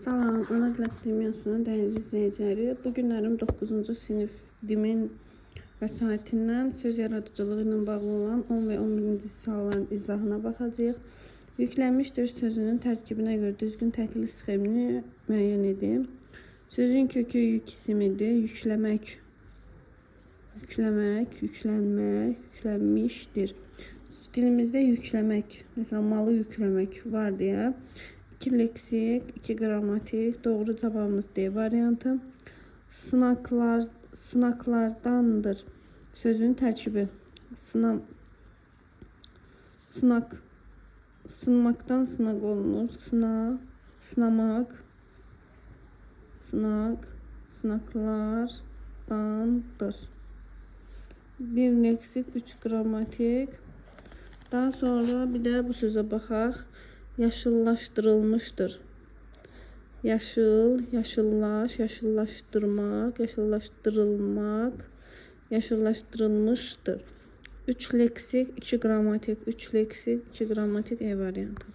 Salam, ana dil akademiyasının dəyərli izləyiciləri. Bu günlərim 9-cu sinif dimin vəsaitindən söz yaradıcılığı ilə bağlı olan 10 və 11-ci sualların izahına baxacağıq. Yüklənmişdir sözünün tərkibinə görə düzgün təhlil sxemini müəyyən edin. Sözün kökü yük isimidir. Yükləmək, yüklənmək, yüklənmişdir. Dilimizdə yükləmək, məsələn, malı yükləmək var deyə. 2 leksik, 2 qrammatik, doğru cavabımız D variantı. Sınaqlardandır. Sözün tərkibi. Sınmaqdan sınaq olunur. Sınamaq, sınaqlardandır. 1 leksik, 3 qrammatik. Daha sonra bir də bu sözə baxaq. Yaşıllaşdırılmışdır. Yaşıl, yaşıllaş, yaşıllaşdırmaq, yaşıllaşdırılmaq, yaşıllaşdırılmışdır. 3 leksik, 2 qrammatik, 3 leksik, 2 qrammatik E variantı.